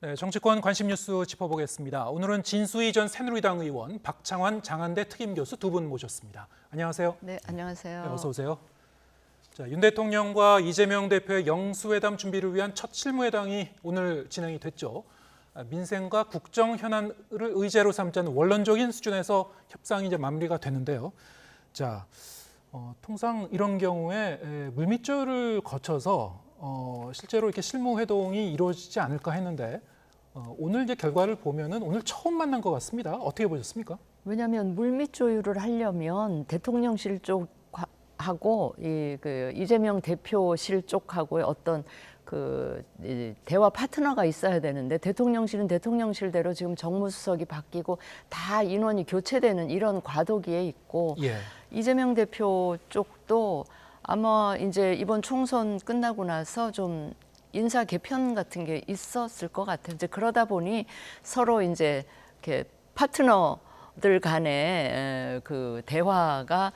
네, 정치권 관심 뉴스 짚어보겠습니다. 오늘은 진수희 전 새누리당 의원, 박창환 장한대 특임교수 두 분 모셨습니다. 안녕하세요. 네, 안녕하세요. 네, 어서 오세요. 자, 윤 대통령과 이재명 대표의 영수회담 준비를 위한 첫 실무회담이 오늘 진행이 됐죠. 민생과 국정 현안을 의제로 삼자는 원론적인 수준에서 협상이 이제 마무리가 되는데요. 자, 통상 이런 경우에 물밑줄을 거쳐서 실제로 이렇게 실무회동이 이루어지지 않을까 했는데 오늘 이제 결과를 보면은 오늘 처음 만난 것 같습니다. 어떻게 보셨습니까? 왜냐하면 물밑 조율을 하려면 대통령실 쪽하고 이재명 대표실 쪽하고의 어떤 대화 파트너가 있어야 되는데 대통령실은 대통령실대로 지금 정무수석이 바뀌고 다 인원이 교체되는 이런 과도기에 있고 예. 이재명 대표 쪽도 아마 이제 이번 총선 끝나고 나서 좀 인사 개편 같은 게 있었을 것 같아요. 이제 그러다 보니 서로 이제 이렇게 파트너들 간의 그 그러니까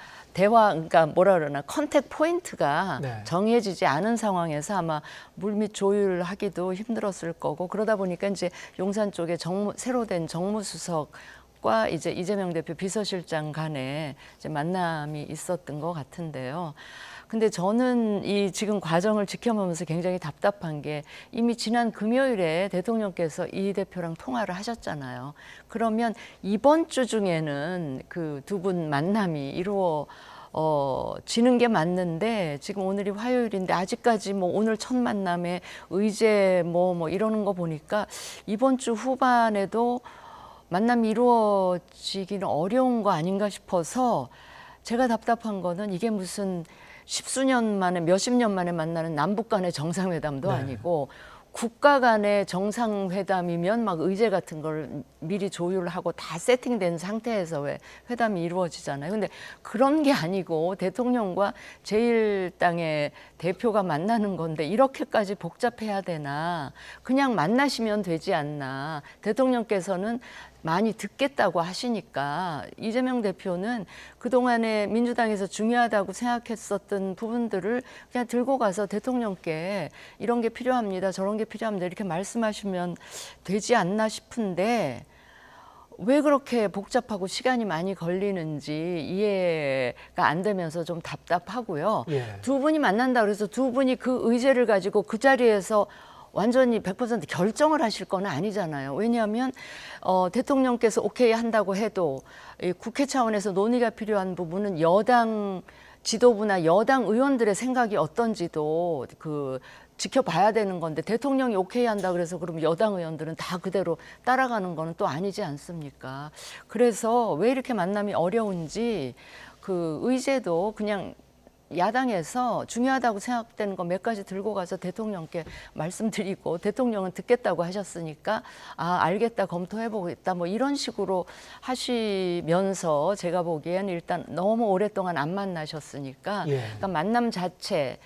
뭐라 그러나 컨택 포인트가 네. 정해지지 않은 상황에서 아마 물밑 조율하기도 힘들었을 거고 그러다 보니까 이제 용산 쪽에 새로 된 정무수석과 이제 이재명 대표 비서실장 간에 이제 만남이 있었던 것 같은데요. 근데 저는 이 지금 과정을 지켜보면서 굉장히 답답한 게 이미 지난 금요일에 대통령께서 이 대표랑 통화를 하셨잖아요. 그러면 이번 주 중에는 그 두 분 만남이 지는 게 맞는데 지금 오늘이 화요일인데 아직까지 뭐 오늘 첫 만남에 의제 뭐 이러는 거 보니까 이번 주 후반에도 만남이 이루어지기는 어려운 거 아닌가 싶어서 제가 답답한 거는 이게 무슨 십수년 만에 몇십 년 만에 만나는 남북 간의 정상회담도 네. 아니고 국가 간의 정상회담이면 막 의제 같은 걸 미리 조율하고 다 세팅된 상태에서 왜 회담이 이루어지잖아요. 근데 그런 게 아니고 대통령과 제1당의 대표가 만나는 건데 이렇게까지 복잡해야 되나. 그냥 만나시면 되지 않나. 대통령께서는 많이 듣겠다고 하시니까 이재명 대표는 그동안에 민주당에서 중요하다고 생각했었던 부분들을 그냥 들고 가서 대통령께 이런 게 필요합니다. 저런 게 필요합니다. 이렇게 말씀하시면 되지 않나 싶은데 왜 그렇게 복잡하고 시간이 많이 걸리는지 이해가 안 되면서 좀 답답하고요. 예. 두 분이 만난다 그래서 두 분이 그 의제를 가지고 그 자리에서 완전히 100% 결정을 하실 건 아니잖아요. 왜냐하면 대통령께서 오케이 한다고 해도 이 국회 차원에서 논의가 필요한 부분은 여당 지도부나 여당 의원들의 생각이 어떤지도 지켜봐야 되는 건데 대통령이 오케이 한다 그래서 그럼 여당 의원들은 다 그대로 따라가는 거는 또 아니지 않습니까? 그래서 왜 이렇게 만남이 어려운지 그 의제도 그냥 야당에서 중요하다고 생각되는 거 몇 가지 들고 가서 대통령께 말씀드리고 대통령은 듣겠다고 하셨으니까 알겠다 검토해보겠다 뭐 이런 식으로 하시면서 제가 보기엔 일단 너무 오랫동안 안 만나셨으니까 예. 그러니까 만남 자체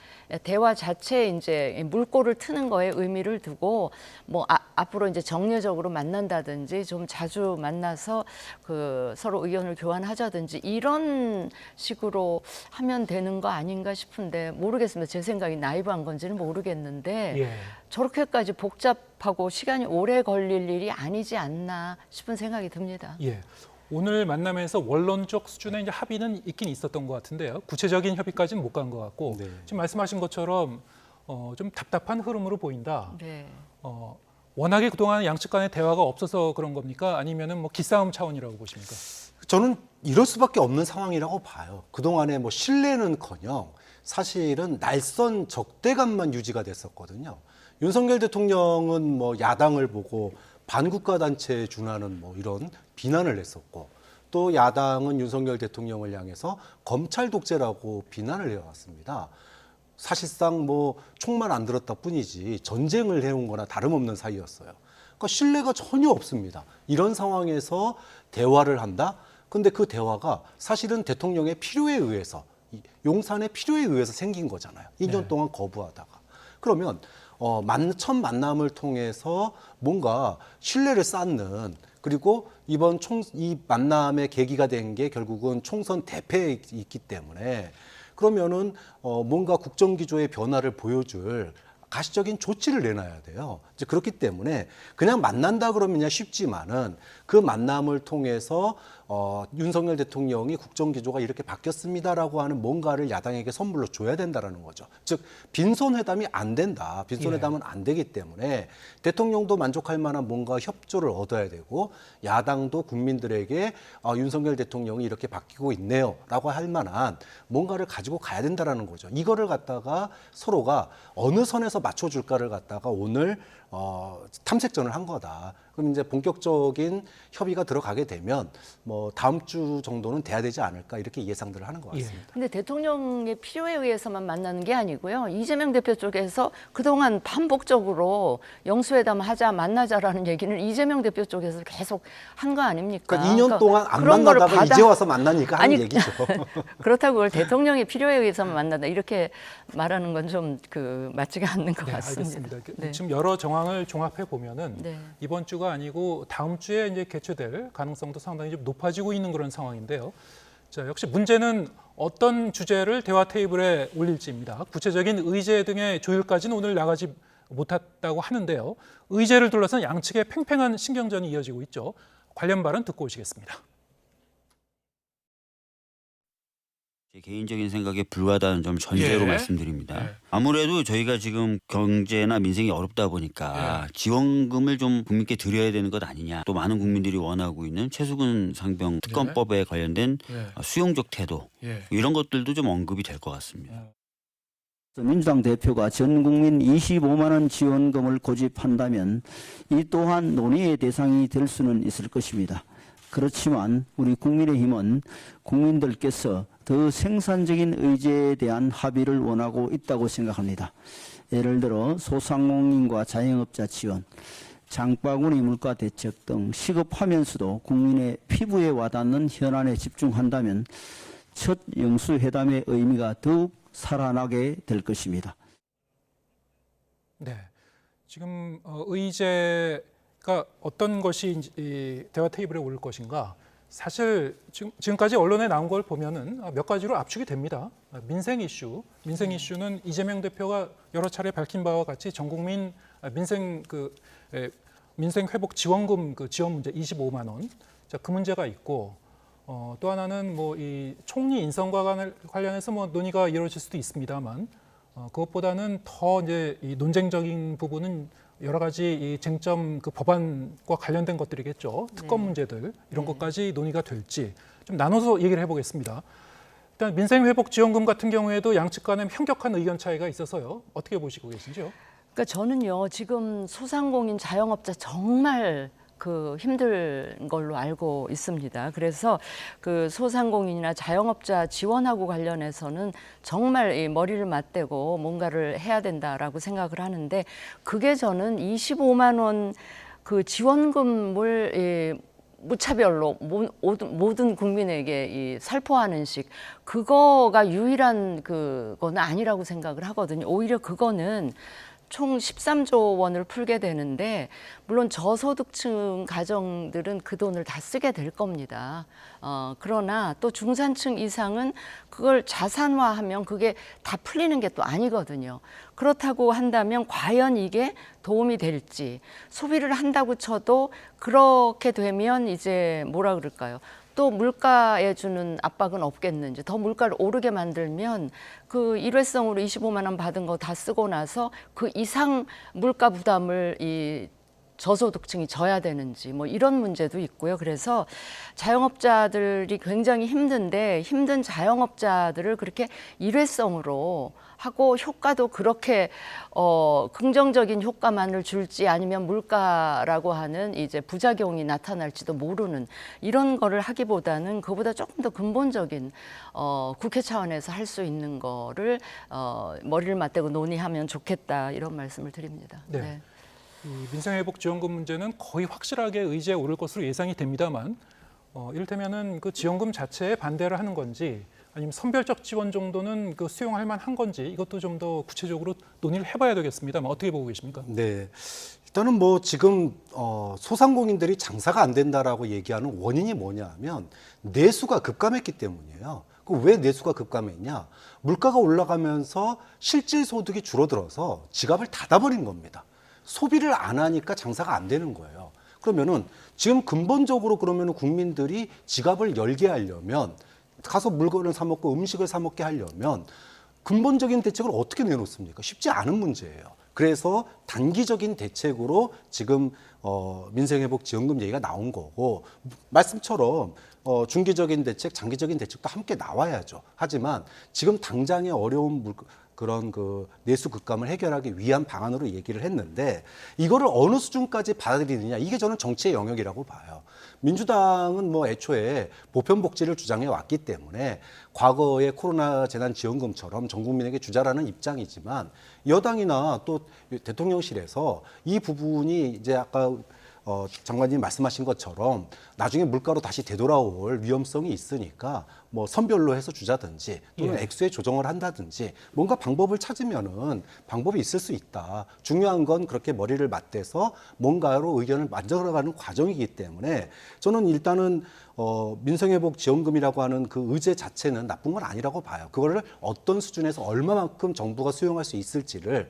대화 자체에 이제 물꼬를 트는 거에 의미를 두고 뭐 앞으로 이제 정례적으로 만난다든지 좀 자주 만나서 서로 의견을 교환하자든지 이런 식으로 하면 되는 거 아닌가 싶은데 모르겠습니다. 제 생각이 나이브한 건지는 모르겠는데 예. 저렇게까지 복잡하고 시간이 오래 걸릴 일이 아니지 않나 싶은 생각이 듭니다. 예. 오늘 만남에서 원론적 수준의 이제 합의는 있긴 있었던 것 같은데요. 구체적인 협의까지는 못 간 것 같고 네. 지금 말씀하신 것처럼 좀 답답한 흐름으로 보인다. 네. 워낙에 그동안 양측 간의 대화가 없어서 그런 겁니까? 아니면은 뭐 기싸움 차원이라고 보십니까? 저는 이럴 수밖에 없는 상황이라고 봐요. 그동안에 뭐 신뢰는커녕 사실은 날선 적대감만 유지가 됐었거든요. 윤석열 대통령은 뭐 야당을 보고 반국가 단체에 준하는 뭐 이런 비난을 했었고 또 야당은 윤석열 대통령을 향해서 검찰 독재라고 비난을 해왔습니다. 사실상 뭐 총만 안 들었다 뿐이지 전쟁을 해온 거나 다름없는 사이였어요. 그러니까 신뢰가 전혀 없습니다. 이런 상황에서 대화를 한다? 근데 그 대화가 사실은 대통령의 필요에 의해서 용산의 필요에 의해서 생긴 거잖아요. 2년 네. 동안 거부하다가. 그러면 첫 만남을 통해서 뭔가 신뢰를 쌓는 그리고 이번 이 만남의 계기가 된 게 결국은 총선 대패에 있기 때문에 그러면은 뭔가 국정기조의 변화를 보여줄 가시적인 조치를 내놔야 돼요. 이제 그렇기 때문에 그냥 만난다 그러면 쉽지만은 그 만남을 통해서 윤석열 대통령이 국정기조가 이렇게 바뀌었습니다라고 하는 뭔가를 야당에게 선물로 줘야 된다라는 거죠. 즉 빈손회담이 안 된다. 빈손회담은 안 되기 때문에 대통령도 만족할 만한 뭔가 협조를 얻어야 되고 야당도 국민들에게 윤석열 대통령이 이렇게 바뀌고 있네요라고 할 만한 뭔가를 가지고 가야 된다라는 거죠. 이거를 갖다가 서로가 어느 선에서 맞춰줄까를 갖다가 오늘 탐색전을 한 거다. 그럼 이제 본격적인 협의가 들어가게 되면 뭐 다음 주 정도는 돼야 되지 않을까 이렇게 예상들을 하는 것 같습니다. 근데 대통령의 필요에 의해서만 만나는 게 아니고요. 이재명 대표 쪽에서 그동안 반복적으로 영수회담 하자 만나자라는 얘기는 이재명 대표 쪽에서 계속 한 거 아닙니까? 그러니까 2년 동안 안 그런 거를 만나다가 이제 와서 만나니까 하는 아니, 얘기죠. 그렇다고 그걸 대통령의 필요에 의해서만 만난다 이렇게 말하는 건 좀 맞지가 않는 것 네, 같습니다. 알겠습니다. 네. 지금 여러 정황을 종합해 보면은 네. 이번 주가 아니고 다음 주에 이제 개최될 가능성도 상당히 좀 높아지고 있는 그런 상황인데요. 자, 역시 문제는 어떤 주제를 대화 테이블에 올릴지입니다. 구체적인 의제 등의 조율까지는 오늘 나가지 못했다고 하는데요. 의제를 둘러싼 양측의 팽팽한 신경전이 이어지고 있죠. 관련 발언 듣고 오시겠습니다. 제 개인적인 생각에 불과하다는 점 전제로 예. 말씀드립니다. 예. 아무래도 저희가 지금 경제나 민생이 어렵다 보니까 지원금을 좀 국민께 드려야 되는 것 아니냐. 또 많은 국민들이 원하고 있는 최수근 상병 특검법에 관련된 수용적 태도 이런 것들도 좀 언급이 될 것 같습니다. 민주당 대표가 전 국민 25만 원 지원금을 고집한다면 이 또한 논의의 대상이 될 수는 있을 것입니다. 그렇지만 우리 국민의힘은 국민들께서 더 생산적인 의제에 대한 합의를 원하고 있다고 생각합니다. 예를 들어 소상공인과 자영업자 지원, 장바구니 물가 대책 등 시급하면서도 국민의 피부에 와닿는 현안에 집중한다면 첫 영수회담의 의미가 더욱 살아나게 될 것입니다. 네, 지금 의제가 어떤 것이 이 대화 테이블에 오를 것인가? 사실 지금까지 언론에 나온 걸 보면은 몇 가지로 압축이 됩니다. 민생 이슈는 이재명 대표가 여러 차례 밝힌 바와 같이 전 국민 민생 회복 지원금 지원 문제 25만 원, 자, 그 문제가 있고. 또 하나는 뭐 이 총리 인선과 관련해서 뭐 논의가 이루어질 수도 있습니다만 그것보다는 더 이제 이 논쟁적인 부분은 여러 가지 이 쟁점 법안과 관련된 것들이겠죠. 특검 문제들 이런 것까지 논의가 될지 좀 나눠서 얘기를 해보겠습니다. 일단 민생 회복 지원금 같은 경우에도 양측 간에 현격한 의견 차이가 있어서요. 어떻게 보시고 계신지요? 그러니까 저는요 지금 소상공인 자영업자 정말 힘든 걸로 알고 있습니다. 그래서 소상공인이나 자영업자 지원하고 관련해서는 정말 이 머리를 맞대고 뭔가를 해야 된다라고 생각을 하는데 그게 저는 25만 원 지원금을 무차별로 모든 국민에게 살포하는 식 그거가 유일한 그거는 아니라고 생각을 하거든요. 오히려 그거는 총 13조 원을 풀게 되는데 물론 저소득층 가정들은 그 돈을 다 쓰게 될 겁니다. 그러나 또 중산층 이상은 그걸 자산화하면 그게 다 풀리는 게 또 아니거든요. 그렇다고 한다면 과연 이게 도움이 될지 소비를 한다고 쳐도 그렇게 되면 이제 뭐라 그럴까요? 또 물가에 주는 압박은 없겠는지 더 물가를 오르게 만들면 일회성으로 25만 원 받은 거 다 쓰고 나서 그 이상 물가 부담을 이 저소득층이 져야 되는지 뭐 이런 문제도 있고요. 그래서 자영업자들이 굉장히 힘든데 힘든 자영업자들을 그렇게 일회성으로 하고 효과도 그렇게 긍정적인 효과만을 줄지 아니면 물가라고 하는 이제 부작용이 나타날지도 모르는 이런 거를 하기보다는 그보다 조금 더 근본적인 국회 차원에서 할 수 있는 거를 머리를 맞대고 논의하면 좋겠다 이런 말씀을 드립니다. 네. 이 민생회복지원금 문제는 거의 확실하게 의제에 오를 것으로 예상이 됩니다만 이를테면은 그 지원금 자체에 반대를 하는 건지 아니면 선별적 지원 정도는 수용할 만한 건지 이것도 좀 더 구체적으로 논의를 해봐야 되겠습니다만 어떻게 보고 계십니까? 네, 일단은 뭐 지금 소상공인들이 장사가 안 된다라고 얘기하는 원인이 뭐냐 하면 내수가 급감했기 때문이에요. 그 왜 내수가 급감했냐? 물가가 올라가면서 실질 소득이 줄어들어서 지갑을 닫아버린 겁니다. 소비를 안 하니까 장사가 안 되는 거예요. 그러면은 지금 근본적으로 그러면은 국민들이 지갑을 열게 하려면 가서 물건을 사 먹고 음식을 사 먹게 하려면 근본적인 대책을 어떻게 내놓습니까? 쉽지 않은 문제예요. 그래서 단기적인 대책으로 지금 민생회복지원금 얘기가 나온 거고 말씀처럼 중기적인 대책, 장기적인 대책도 함께 나와야죠. 하지만 지금 당장의 어려운 그런 그 내수 급감을 해결하기 위한 방안으로 얘기를 했는데 이거를 어느 수준까지 받아들이느냐 이게 저는 정치의 영역이라고 봐요. 민주당은 뭐 애초에 보편복지를 주장해 왔기 때문에 과거의 코로나 재난지원금처럼 전 국민에게 주자라는 입장이지만 여당이나 또 대통령실에서 이 부분이 이제 아까 장관님 말씀하신 것처럼 나중에 물가로 다시 되돌아올 위험성이 있으니까 뭐 선별로 해서 주자든지 또는 액수에 조정을 한다든지 뭔가 방법을 찾으면은 방법이 있을 수 있다. 중요한 건 그렇게 머리를 맞대서 뭔가로 의견을 만들어가는 과정이기 때문에 저는 일단은 민생회복지원금이라고 하는 그 의제 자체는 나쁜 건 아니라고 봐요. 그거를 어떤 수준에서 얼마만큼 정부가 수용할 수 있을지를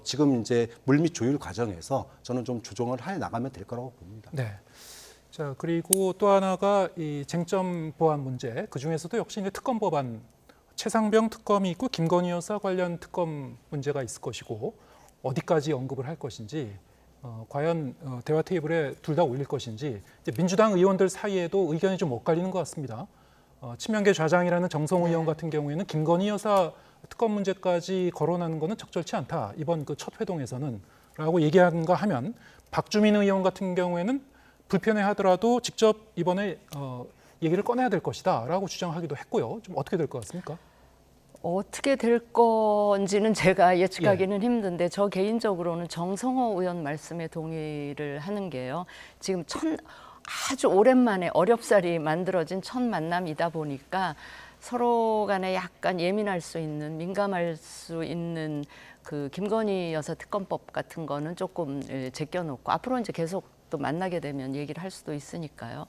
지금 이제 물밑 조율 과정에서 저는 좀 조정을 해 나가면 될 거라고 봅니다. 네. 자, 그리고 또 하나가 이 쟁점 보완 문제. 그 중에서도 역시 이제 특검 법안, 최상병 특검이 있고 김건희 여사 관련 특검 문제가 있을 것이고 어디까지 언급을 할 것인지, 과연 대화 테이블에 둘 다 올릴 것인지 이제 민주당 의원들 사이에도 의견이 좀 엇갈리는 것 같습니다. 친명계 좌장이라는 정성호 의원 같은 경우에는 김건희 여사 특검 문제까지 거론하는 것은 적절치 않다. 이번 그 첫 회동에서는 라고 얘기하는가 하면 박주민 의원 같은 경우에는 불편해하더라도 직접 이번에 얘기를 꺼내야 될 것이다라고 주장하기도 했고요. 좀 어떻게 될 것 같습니까? 어떻게 될 건지는 제가 예측하기는 힘든데 저 개인적으로는 정성호 의원 말씀에 동의를 하는 게요. 지금 아주 오랜만에 어렵사리 만들어진 첫 만남이다 보니까 서로 간에 약간 예민할 수 있는, 민감할 수 있는 그 김건희 여사 특검법 같은 거는 조금 제껴놓고 앞으로 이제 계속 또 만나게 되면 얘기를 할 수도 있으니까요.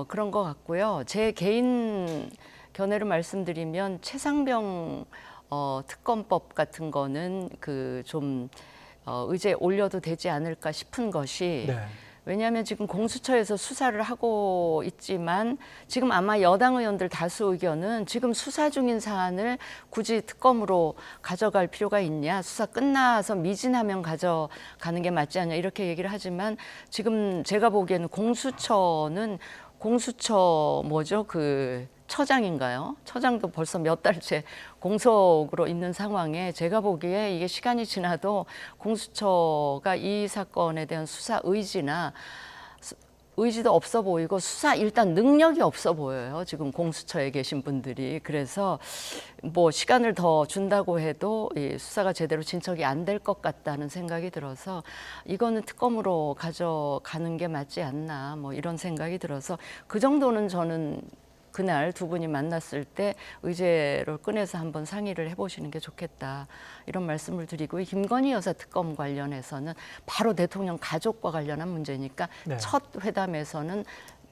그런 것 같고요. 제 개인 견해를 말씀드리면 최상병 특검법 같은 거는 그 좀 의제에 올려도 되지 않을까 싶은 것이 네. 왜냐하면 지금 공수처에서 수사를 하고 있지만 지금 아마 여당 의원들 다수 의견은 지금 수사 중인 사안을 굳이 특검으로 가져갈 필요가 있냐, 수사 끝나서 미진하면 가져가는 게 맞지 않냐 이렇게 얘기를 하지만 지금 제가 보기에는 공수처 뭐죠? 그 처장인가요? 처장도 벌써 몇 달째 공석으로 있는 상황에 제가 보기에 이게 시간이 지나도 공수처가 이 사건에 대한 수사 의지도 없어 보이고 수사 일단 능력이 없어 보여요. 지금 공수처에 계신 분들이. 그래서 뭐 시간을 더 준다고 해도 이 수사가 제대로 진척이 안 될 것 같다는 생각이 들어서 이거는 특검으로 가져가는 게 맞지 않나 뭐 이런 생각이 들어서 그 정도는 저는 그날 두 분이 만났을 때 의제를 꺼내서 한번 상의를 해보시는 게 좋겠다 이런 말씀을 드리고 김건희 여사 특검 관련해서는 바로 대통령 가족과 관련한 문제니까 네. 첫 회담에서는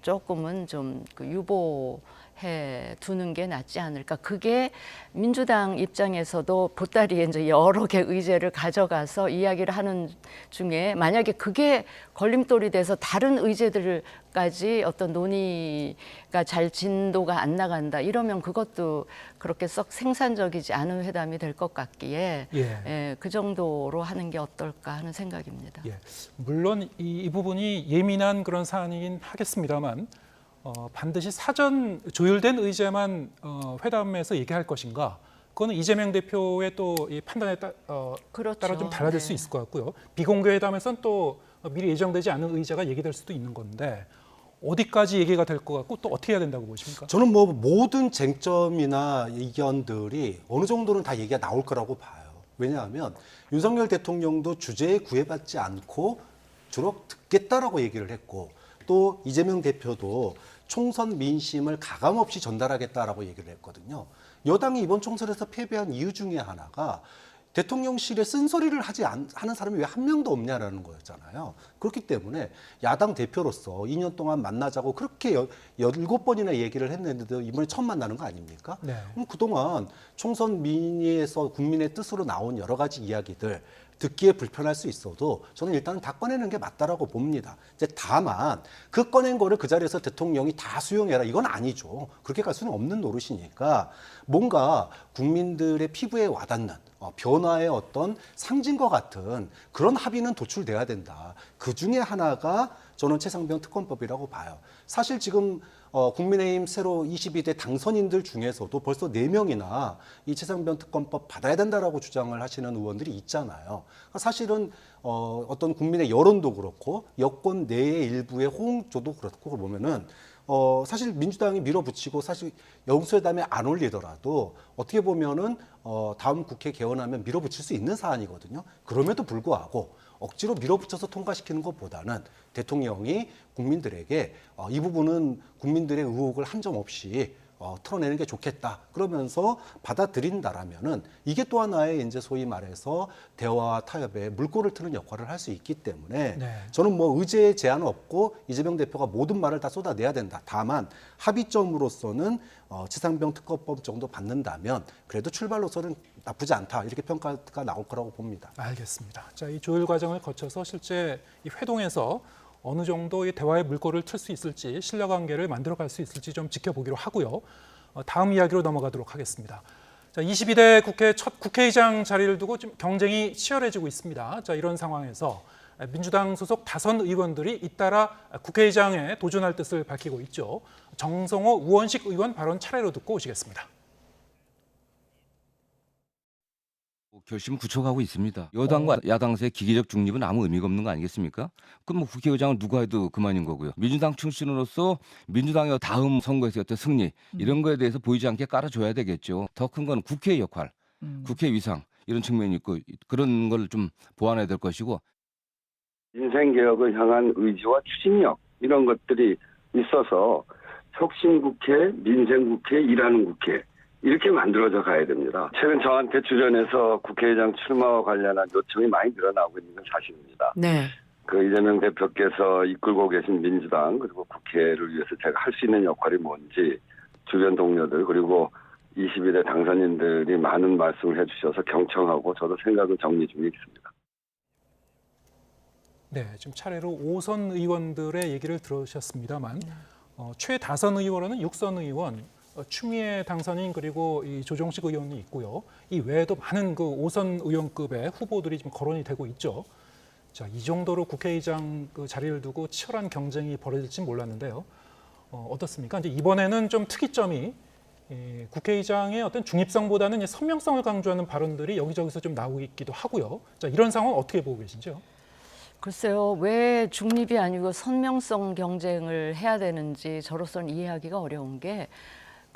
조금은 좀 유보해 두는 게 낫지 않을까. 그게 민주당 입장에서도 보따리에 이제 여러 개 의제를 가져가서 이야기를 하는 중에 만약에 그게 걸림돌이 돼서 다른 의제들까지 어떤 논의가 잘 진도가 안 나간다 이러면 그것도 그렇게 썩 생산적이지 않은 회담이 될 것 같기에 그 정도로 하는 게 어떨까 하는 생각입니다. 물론 이 부분이 예민한 그런 사안이긴 하겠습니다만 반드시 사전 조율된 의제만 회담에서 얘기할 것인가? 그거는 이재명 대표의 또 이 판단에 그렇죠. 따라 좀 달라질 수 있을 것 같고요. 비공개 회담에서는 또 미리 예정되지 않은 의제가 얘기될 수도 있는 건데 어디까지 얘기가 될 것 같고 또 어떻게 해야 된다고 보십니까? 저는 뭐 모든 쟁점이나 의견들이 어느 정도는 다 얘기가 나올 거라고 봐요. 왜냐하면 윤석열 대통령도 주제에 구애받지 않고 주로 듣겠다라고 얘기를 했고 또 이재명 대표도 총선 민심을 가감없이 전달하겠다라고 얘기를 했거든요. 여당이 이번 총선에서 패배한 이유 중에 하나가 대통령실에 쓴소리를 하는 사람이 왜 한 명도 없냐라는 거였잖아요. 그렇기 때문에 야당 대표로서 2년 동안 만나자고 그렇게 17번이나 얘기를 했는데도 이번에 처음 만나는 거 아닙니까? 네. 그럼 그동안 총선 민의에서 국민의 뜻으로 나온 여러 가지 이야기들 듣기에 불편할 수 있어도 저는 일단은 다 꺼내는 게 맞다라고 봅니다. 이제 다만 그 꺼낸 거를 그 자리에서 대통령이 다 수용해라 이건 아니죠. 그렇게 갈 수는 없는 노릇이니까 뭔가 국민들의 피부에 와닿는 변화의 어떤 상징과 같은 그런 합의는 도출돼야 된다. 그 중에 하나가 저는 최상병 특검법이라고 봐요. 사실 지금 국민의힘 새로 22대 당선인들 중에서도 벌써 4명이나 이 최상병 특검법 받아야 된다라고 주장을 하시는 의원들이 있잖아요. 사실은 어떤 국민의 여론도 그렇고 여권 내의 일부의 호응조도 그렇고 보면은 사실 민주당이 밀어붙이고 사실 영수회담에 안 올리더라도 어떻게 보면은 다음 국회 개원하면 밀어붙일 수 있는 사안이거든요. 그럼에도 불구하고 억지로 밀어붙여서 통과시키는 것보다는 대통령이 국민들에게 이 부분은 국민들의 의혹을 한 점 없이 털어내는 게 좋겠다. 그러면서 받아들인다라면은 이게 또 하나의 이제 소위 말해서 대화와 타협에 물꼬를 트는 역할을 할 수 있기 때문에 네. 저는 뭐 의제에 제한 없고 이재명 대표가 모든 말을 다 쏟아내야 된다. 다만 합의점으로서는 최상병 특검법 정도 받는다면 그래도 출발로서는 나쁘지 않다. 이렇게 평가가 나올 거라고 봅니다. 알겠습니다. 자, 이 조율 과정을 거쳐서 실제 이 회동에서 어느 정도 이 대화의 물꼬를 틀 수 있을지, 신뢰관계를 만들어갈 수 있을지 좀 지켜보기로 하고요. 다음 이야기로 넘어가도록 하겠습니다. 자, 22대 국회 첫 국회의장 자리를 두고 좀 경쟁이 치열해지고 있습니다. 자, 이런 상황에서 민주당 소속 다선 의원들이 잇따라 국회의장에 도전할 뜻을 밝히고 있죠. 정성호, 우원식 의원 발언 차례로 듣고 오시겠습니다. 결심을 굳혀가고 있습니다. 여당과 야당 사이의 기계적 중립은 아무 의미가 없는 거 아니겠습니까? 그럼 뭐 국회의장을 누가 해도 그만인 거고요. 민주당 출신으로서 민주당의 다음 선거에서 어떤 승리 이런 거에 대해서 보이지 않게 깔아줘야 되겠죠. 더 큰 건 국회의 역할, 국회 위상 이런 측면이 있고 그런 걸 좀 보완해야 될 것이고 민생개혁을 향한 의지와 추진력 이런 것들이 있어서 혁신국회, 민생국회, 일하는 국회 이렇게 만들어져 가야 됩니다. 최근 저한테 주변에서 국회의장 출마와 관련한 요청이 많이 늘어나고 있는 건 사실입니다. 네. 그 이재명 대표께서 이끌고 계신 민주당 그리고 국회를 위해서 제가 할 수 있는 역할이 뭔지 주변 동료들 그리고 22대 당선인들이 많은 말씀을 해주셔서 경청하고 저도 생각을 정리 중에 있습니다. 네, 지금 차례로 5선 의원들의 얘기를 들으셨습니다만 최다선 의원은 6선 의원, 추미애 당선인 그리고 이 조정식 의원이 있고요. 이 외에도 많은 그 5선 의원급의 후보들이 지금 거론이 되고 있죠. 자, 이 정도로 국회의장 그 자리를 두고 치열한 경쟁이 벌어질지 몰랐는데요. 어떻습니까? 이제 이번에는 좀 특이점이 국회의장의 어떤 중립성보다는 선명성을 강조하는 발언들이 여기저기서 좀 나오고 있기도 하고요. 자, 이런 상황 어떻게 보고 계신지요? 글쎄요, 왜 중립이 아니고 선명성 경쟁을 해야 되는지 저로서는 이해하기가 어려운 게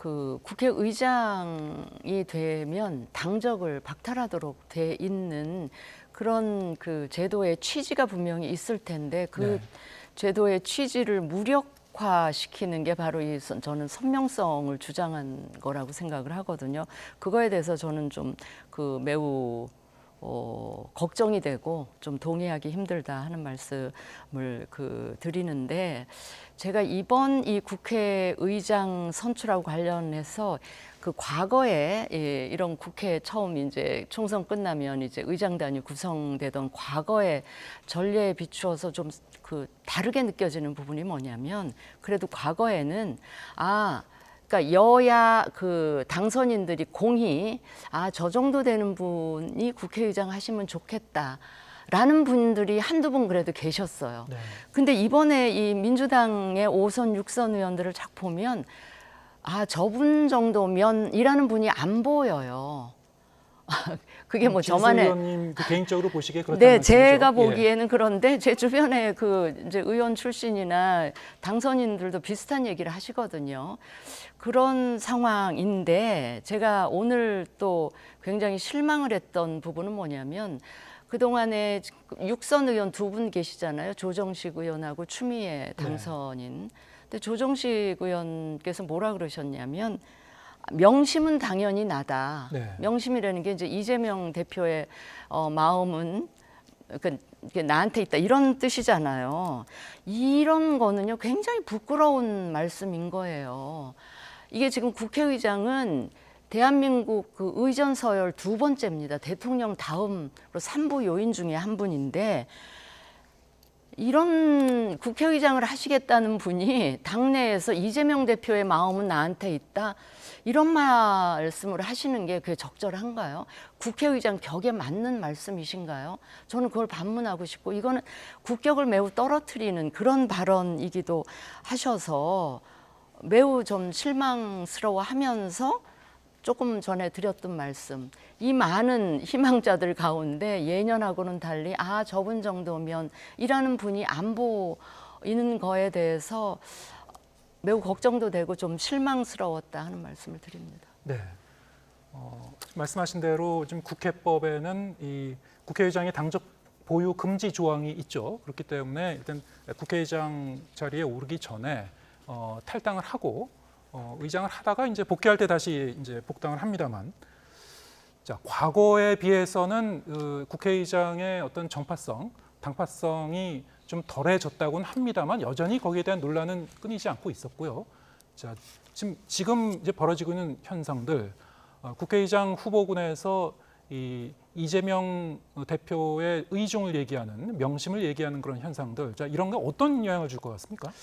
그 국회의장이 되면 당적을 박탈하도록 돼 있는 그런 그 제도의 취지가 분명히 있을 텐데 그 네. 제도의 취지를 무력화시키는 게 바로 저는 선명성을 주장한 거라고 생각을 하거든요. 그거에 대해서 저는 좀 그 매우 걱정이 되고 좀 동의하기 힘들다 하는 말씀을 드리는데 제가 이번 이 국회의장 선출하고 관련해서 그 과거에 이런 국회 처음 이제 총선 끝나면 이제 의장단이 구성되던 과거의 전례에 비추어서 좀 그 다르게 느껴지는 부분이 뭐냐면 그래도 과거에는 그러니까 여야 그 당선인들이 공히 저 정도 되는 분이 국회의장 하시면 좋겠다라는 분들이 한두 분 그래도 계셨어요. 네. 근데 이번에 이 민주당의 5선, 6선 의원들을 쫙 보면 저분 정도면이라는 분이 안 보여요. 그게 뭐 저만의 의원님 그 개인적으로 보시기에 그렇다는 네, 말씀이죠? 제가 보기에는 그런데 제 주변에 그 이제 의원 출신이나 당선인들도 비슷한 얘기를 하시거든요. 그런 상황인데 제가 오늘 또 굉장히 실망을 했던 부분은 뭐냐면 그동안에 6선 의원 2분 계시잖아요. 조정식 의원하고 추미애 당선인. 근데 조정식 의원께서 뭐라 그러셨냐면 명심은 당연히 나다. 네. 명심이라는 게 이제 이재명 대표의 마음은 그게 나한테 있다 이런 뜻이잖아요. 이런 거는요 굉장히 부끄러운 말씀인 거예요. 이게 지금 국회의장은 대한민국 그 의전 서열 2번째입니다. 대통령 다음으로 3부 요인 중에 한 분인데 이런 국회의장을 하시겠다는 분이 당내에서 이재명 대표의 마음은 나한테 있다 이런 말씀을 하시는 게 그게 적절한가요? 국회의장 격에 맞는 말씀이신가요? 저는 그걸 반문하고 싶고 이거는 국격을 매우 떨어뜨리는 그런 발언이기도 하셔서 매우 좀 실망스러워하면서 조금 전에 드렸던 말씀, 이 많은 희망자들 가운데 예년하고는 달리 저분 정도면 이라는 분이 안 보이는 거에 대해서 매우 걱정도 되고 좀 실망스러웠다 하는 말씀을 드립니다. 네. 말씀하신 대로 지금 국회법에는 이 국회의장의 당적 보유 금지 조항이 있죠. 그렇기 때문에 일단 국회의장 자리에 오르기 전에 탈당을 하고 의장을 하다가 이제 복귀할 때 다시 이제 복당을 합니다만, 자 과거에 비해서는 국회의장의 어떤 정파성, 당파성이 좀 덜해졌다고는 합니다만 여전히 거기에 대한 논란은 끊이지 않고 있었고요. 자 지금 이제 벌어지고 있는 현상들, 국회의장 후보군에서 이 이재명 대표의 의중을 얘기하는, 명심을 얘기하는 그런 현상들, 자 이런 게 어떤 영향을 줄 것 같습니까?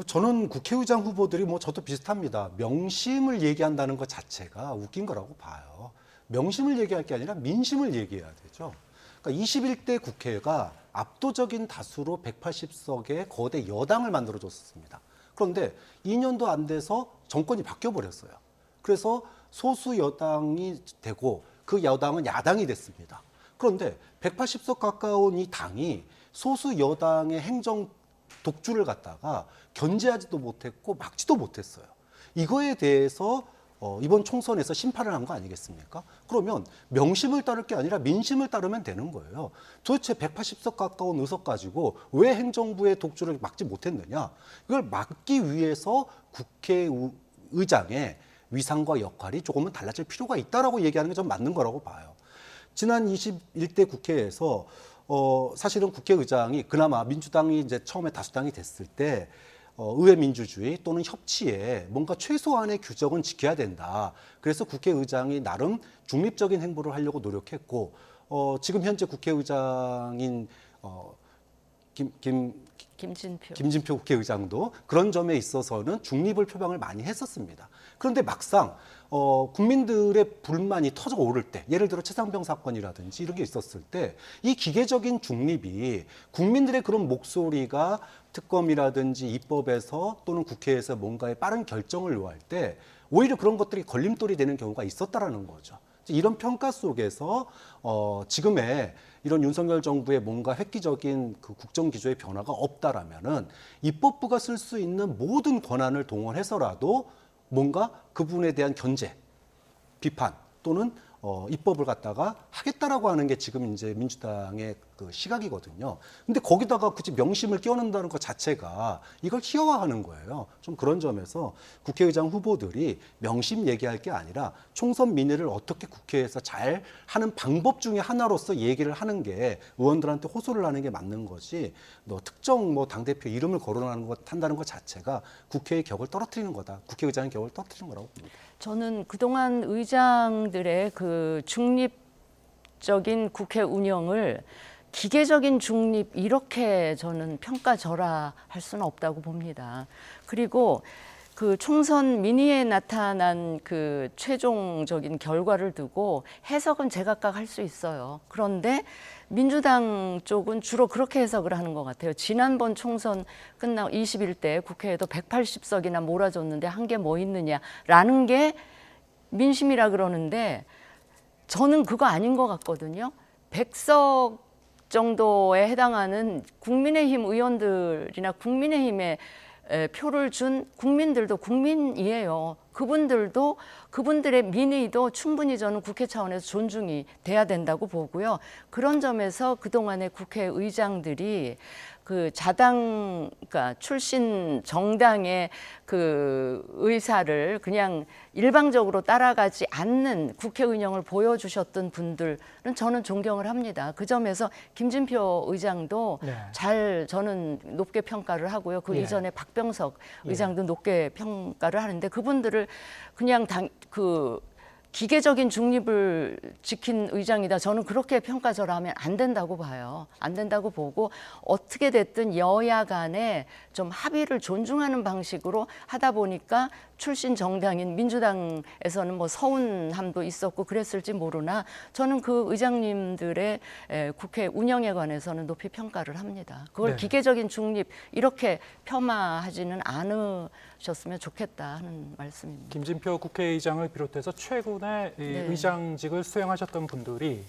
저는 국회의장 후보들이 뭐 저도 비슷합니다. 명심을 얘기한다는 것 자체가 웃긴 거라고 봐요. 명심을 얘기할 게 아니라 민심을 얘기해야 되죠. 그러니까 21대 국회가 압도적인 다수로 180석의 거대 여당을 만들어줬습니다. 그런데 2년도 안 돼서 정권이 바뀌어버렸어요. 그래서 소수 여당이 되고 그 여당은 야당이 됐습니다. 그런데 180석 가까운 이 당이 소수 여당의 행정 독주를 갖다가 견제하지도 못했고 막지도 못했어요. 이거에 대해서 이번 총선에서 심판을 한 거 아니겠습니까? 그러면 명심을 따를 게 아니라 민심을 따르면 되는 거예요. 도대체 180석 가까운 의석 가지고 왜 행정부의 독주를 막지 못했느냐? 이걸 막기 위해서 국회의장의 위상과 역할이 조금은 달라질 필요가 있다라고 얘기하는 게 좀 맞는 거라고 봐요. 지난 21대 국회에서 사실은 국회의장이 그나마 민주당이 이제 처음에 다수당이 됐을 때 의회 민주주의 또는 협치에 뭔가 최소한의 규정은 지켜야 된다. 그래서 국회의장이 나름 중립적인 행보를 하려고 노력했고 지금 현재 국회의장인 김진표 국회의장도 그런 점에 있어서는 중립을 표방을 많이 했었습니다. 그런데 막상 국민들의 불만이 터져 오를 때, 예를 들어 최상병 사건이라든지 이런 게 있었을 때 이 기계적인 중립이 국민들의 그런 목소리가 특검이라든지 입법에서 또는 국회에서 뭔가의 빠른 결정을 요할 때 오히려 그런 것들이 걸림돌이 되는 경우가 있었다라는 거죠. 이런 평가 속에서 지금의 이런 윤석열 정부의 뭔가 획기적인 그 국정 기조의 변화가 없다라면은 입법부가 쓸 수 있는 모든 권한을 동원해서라도 뭔가 그분에 대한 견제, 비판 또는 입법을 갖다가 하겠다라고 하는 게 지금 이제 민주당의 그 시각이거든요. 근데 거기다가 굳이 명심을 끼워넣는다는 것 자체가 이걸 희화화하는 거예요. 좀 그런 점에서 국회의장 후보들이 명심 얘기할 게 아니라 총선 민의를 어떻게 국회에서 잘 하는 방법 중에 하나로서 얘기를 하는 게 의원들한테 호소를 하는 게 맞는 거지, 특정 당대표 이름을 거론하는 것, 한다는 것 자체가 국회의 격을 떨어뜨리는 거다. 국회의장의 격을 떨어뜨리는 거라고 봅니다. 저는 그동안 의장들의 그 중립적인 국회 운영을 기계적인 중립 이렇게 저는 평가절하할 수는 없다고 봅니다. 그리고 그 총선 민의에 나타난 그 최종적인 결과를 두고 해석은 제각각 할 수 있어요. 그런데 민주당 쪽은 주로 그렇게 해석을 하는 것 같아요. 지난번 총선 끝나고 21대 국회에도 180석이나 몰아줬는데 한 게 뭐 있느냐라는 게 민심이라 그러는데 저는 그거 아닌 것 같거든요. 100석 정도에 해당하는 국민의힘 의원들이나 국민의힘에 표를 준 국민들도 국민이에요. 그분들도 그분들의 민의도 충분히 저는 국회 차원에서 존중이 돼야 된다고 보고요. 그런 점에서 그동안의 국회의장들이 그 자당, 그러니까 출신 정당의 그 의사를 그냥 일방적으로 따라가지 않는 국회 운영을 보여주셨던 분들은 저는 존경을 합니다. 그 점에서 김진표 의장도 네. 잘 저는 높게 평가를 하고요. 그 예. 이전에 박병석 의장도 높게 평가를 하는데 그분들을 그냥 기계적인 중립을 지킨 의장이다. 저는 그렇게 평가절하면 안 된다고 봐요. 안 된다고 보고 어떻게 됐든 여야 간에 좀 합의를 존중하는 방식으로 하다 보니까 출신 정당인 민주당에서는 뭐 서운함도 있었고 그랬을지 모르나 저는 그 의장님들의 국회 운영에 관해서는 높이 평가를 합니다. 그걸 네. 기계적인 중립 이렇게 폄하하지는 않으셨으면 좋겠다 하는 말씀입니다. 김진표 국회의장을 비롯해서 최근에 이 네. 의장직을 수행하셨던 분들이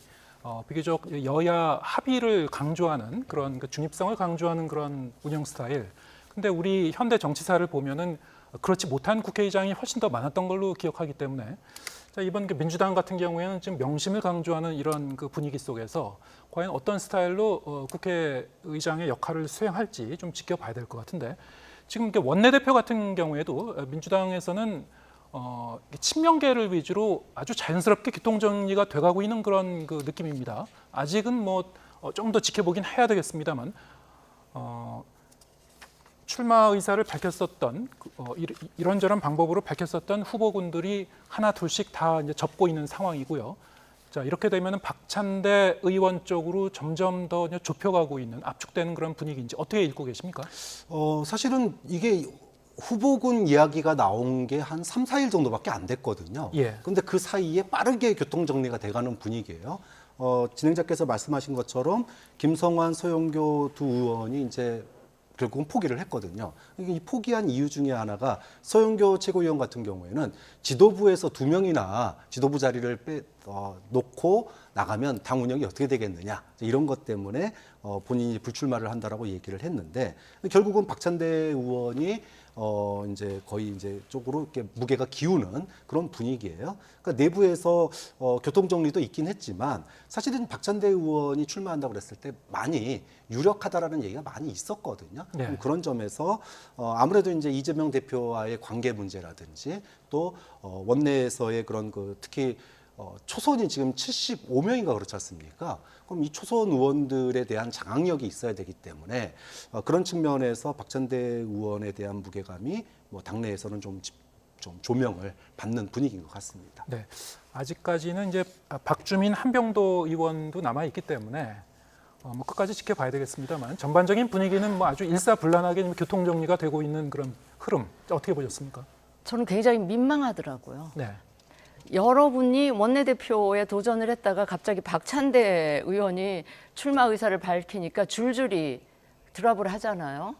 비교적 여야 합의를 강조하는 그런 그 중립성을 강조하는 그런 운영 스타일. 근데 우리 현대 정치사를 보면은 그렇지 못한 국회의장이 훨씬 더 많았던 걸로 기억하기 때문에 자, 이번 그 민주당 같은 경우에는 지금 명심을 강조하는 이런 그 분위기 속에서 과연 어떤 스타일로 국회의장의 역할을 수행할지 좀 지켜봐야 될 것 같은데 지금 이렇게 원내대표 같은 경우에도 민주당에서는 친명계를 위주로 아주 자연스럽게 교통정리가 돼가고 있는 그런 그 느낌입니다. 아직은 뭐 좀 더 지켜보긴 해야 되겠습니다만 출마 의사를 밝혔었던 이런저런 방법으로 밝혔었던 후보군들이 하나 둘씩 다 이제 접고 있는 상황이고요. 자 이렇게 되면은 박찬대 의원 쪽으로 점점 더 좁혀가고 있는 압축되는 그런 분위기인지 어떻게 읽고 계십니까? 사실은 이게 후보군 이야기가 나온 게 한 3, 4일 정도밖에 안 됐거든요. 예. 근데 그 사이에 빠르게 교통정리가 돼가는 분위기예요. 진행자께서 말씀하신 것처럼 김성환, 서영교 두 의원이 이제 결국은 포기를 했거든요. 이 포기한 이유 중에 하나가 서영교 최고위원 같은 경우에는 지도부에서 2명이나 지도부 자리를 놓고 나가면 당 운영이 어떻게 되겠느냐 이런 것 때문에 본인이 불출마를 한다라고 얘기를 했는데 결국은 박찬대 의원이 이제 거의 이제 쪽으로 이렇게 무게가 기우는 그런 분위기예요. 그러니까 내부에서 교통 정리도 있긴 했지만 사실은 박찬대 의원이 출마한다고 그랬을 때 많이 유력하다라는 얘기가 많이 있었거든요. 네. 그런 점에서 아무래도 이제 이재명 대표와의 관계 문제라든지 또 원내에서의 그런 그 특히 초선이 지금 75명인가 그렇지 않습니까? 그럼 이 초선 의원들에 대한 장악력이 있어야 되기 때문에 그런 측면에서 박찬대 의원에 대한 무게감이 뭐 당내에서는 좀 조명을 받는 분위기인 것 같습니다. 네, 아직까지는 이제 박주민 한병도 의원도 남아 있기 때문에 뭐 끝까지 지켜봐야 되겠습니다만 전반적인 분위기는 뭐 아주 일사불란하게 교통 정리가 되고 있는 그런 흐름 어떻게 보셨습니까? 저는 굉장히 민망하더라고요. 네. 여러분이 원내대표에 도전을 했다가 갑자기 박찬대 의원이 출마 의사를 밝히니까 줄줄이 드랍을 하잖아요.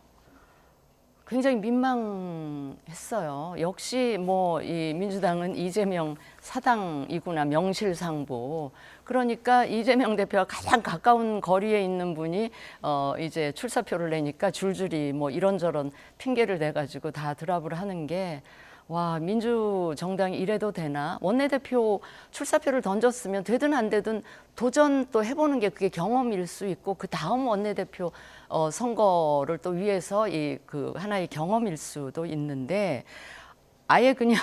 굉장히 민망했어요. 역시 뭐 이 민주당은 이재명 사당이구나, 명실상부. 그러니까 이재명 대표와 가장 가까운 거리에 있는 분이 이제 출사표를 내니까 줄줄이 뭐 이런저런 핑계를 대가지고 다 드랍을 하는 게 와, 민주정당이 이래도 되나? 원내대표 출사표를 던졌으면 되든 안 되든 도전 또 해보는 게 그게 경험일 수 있고 그 다음 원내대표 선거를 또 위해서 그 하나의 경험일 수도 있는데 아예 그냥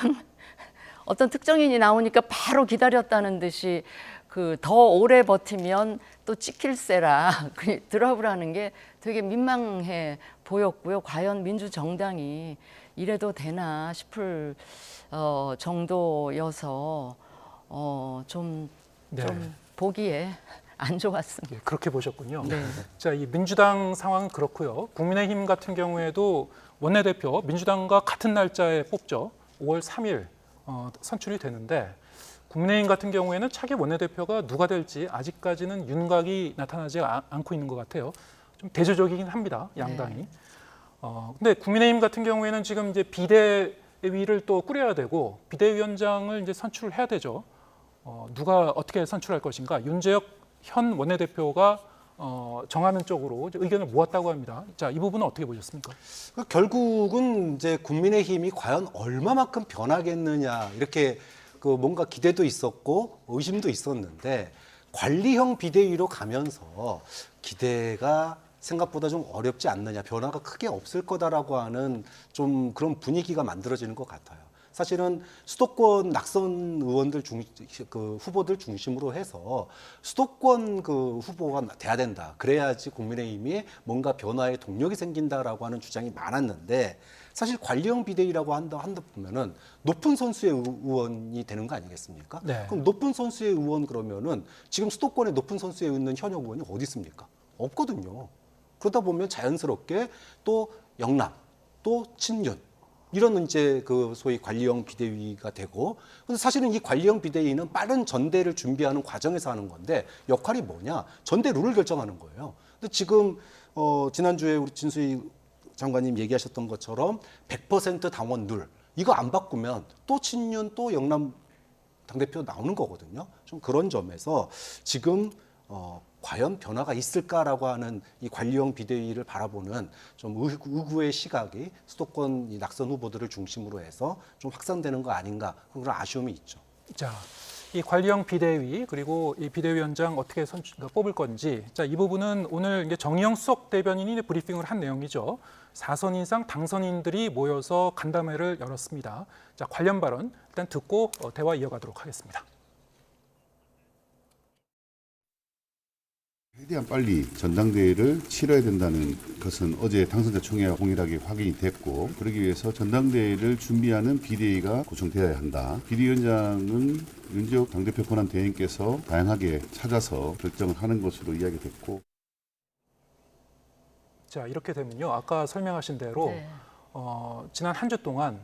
어떤 특정인이 나오니까 바로 기다렸다는 듯이 그 더 오래 버티면 또 찍힐세라 드랍을 하는 게 되게 민망해 보였고요. 과연 민주정당이 이래도 되나 싶을 정도여서 좀 보기에 안 좋았습니다. 예, 그렇게 보셨군요. 네. 자, 이 민주당 상황은 그렇고요. 국민의힘 같은 경우에도 원내대표 민주당과 같은 날짜에 뽑죠. 5월 3일 선출이 되는데 국민의힘 같은 경우에는 차기 원내대표가 누가 될지 아직까지는 윤곽이 나타나지 않고 있는 것 같아요. 좀 대조적이긴 합니다. 양당이. 네. 근데 국민의힘 같은 경우에는 지금 이제 비대위를 또 꾸려야 되고 비대위원장을 이제 선출을 해야 되죠. 누가 어떻게 선출할 것인가? 윤재혁 현 원내대표가 정하는 쪽으로 의견을 모았다고 합니다. 자, 이 부분은 어떻게 보셨습니까? 결국은 이제 국민의힘이 과연 얼마만큼 변하겠느냐 이렇게 그 뭔가 기대도 있었고 의심도 있었는데 관리형 비대위로 가면서 기대가 생각보다 좀 어렵지 않느냐, 변화가 크게 없을 거다라고 하는 좀 그런 분위기가 만들어지는 것 같아요. 사실은 수도권 낙선 의원들 후보들 중심으로 해서 수도권 후보가 돼야 된다. 그래야지 국민의힘이 뭔가 변화의 동력이 생긴다라고 하는 주장이 많았는데 사실 관리형 비대위라고 한다 보면은 높은 선수의 의원이 되는 거 아니겠습니까? 네. 그럼 높은 선수의 의원 그러면은 지금 수도권에 높은 선수에 있는 현역 의원이 어디 있습니까? 없거든요. 그러다 보면 자연스럽게 또 영남, 또 친윤 이런 이제 소위 관리형 비대위가 되고, 근데 사실은 이 관리형 비대위는 빠른 전대를 준비하는 과정에서 하는 건데 역할이 뭐냐? 전대 룰을 결정하는 거예요. 근데 지금 지난주에 우리 진수희 장관님 얘기하셨던 것처럼 100% 당원 룰 이거 안 바꾸면 또 친윤 또 영남 당대표 나오는 거거든요. 좀 그런 점에서 지금 과연 변화가 있을까라고 하는 이 관리형 비대위를 바라보는 좀 의구의 시각이 수도권 이 낙선 후보들을 중심으로 해서 좀 확산되는 거 아닌가 그런 아쉬움이 있죠. 자, 이 관리형 비대위 그리고 이 비대위원장 어떻게 뽑을 건지, 자, 이 부분은 오늘 이제 정의영 수석 대변인이 브리핑을 한 내용이죠. 4선 이상 당선인들이 모여서 간담회를 열었습니다. 자, 관련 발언 일단 듣고 대화 이어가도록 하겠습니다. 최대한 빨리 전당대회를 치러야 된다는 것은 어제 당선자 총회와 동일하게 확인이 됐고, 그러기 위해서 전당대회를 준비하는 비대위가 구성되어야 한다. 비대위원장은 윤재욱 당대표 권한 대행께서 다양하게 찾아서 결정을 하는 것으로 이야기됐고. 자, 이렇게 되면요. 아까 설명하신 대로 네. 지난 한 주 동안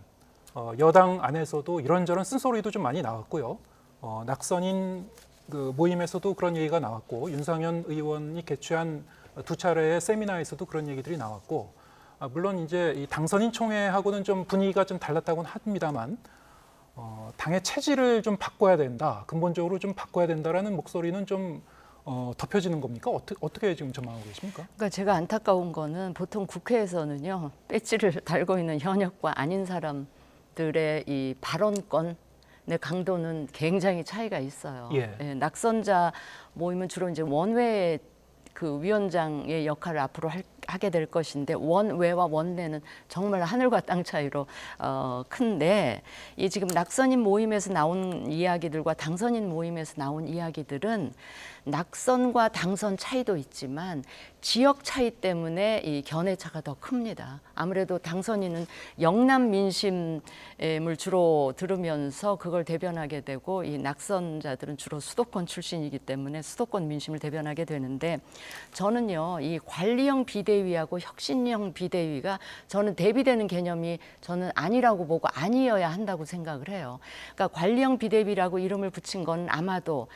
여당 안에서도 이런저런 쓴소리도 좀 많이 나왔고요. 낙선인 모임에서도 그런 얘기가 나왔고, 윤상현 의원이 개최한 두 차례의 세미나에서도 그런 얘기들이 나왔고, 물론 이제 이 당선인 총회하고는 좀 분위기가 좀 달랐다고는 합니다만, 당의 체질을 좀 바꿔야 된다, 근본적으로 좀 바꿔야 된다라는 목소리는 좀 덮여지는 겁니까? 어떻게 지금 전망하고 계십니까? 그러니까 제가 안타까운 거는 보통 국회에서는요, 배지를 달고 있는 현역과 아닌 사람들의 이 발언권 네, 강도는 굉장히 차이가 있어요. 예. 예, 낙선자 모임은 주로 이제 원외 위원장의 역할을 앞으로 하게 될 것인데, 원외와 원내는 정말 하늘과 땅 차이로 큰데, 이 지금 낙선인 모임에서 나온 이야기들과 당선인 모임에서 나온 이야기들은 낙선과 당선 차이도 있지만 지역 차이 때문에 이 견해차가 더 큽니다. 아무래도 당선인은 영남 민심을 주로 들으면서 그걸 대변하게 되고, 이 낙선자들은 주로 수도권 출신이기 때문에 수도권 민심을 대변하게 되는데, 저는요, 이 관리형 비대위하고 혁신형 비대위가 저는 대비되는 개념이 저는 아니라고 보고 아니어야 한다고 생각을 해요. 그러니까 관리형 비대위라고 이름을 붙인 건 아마도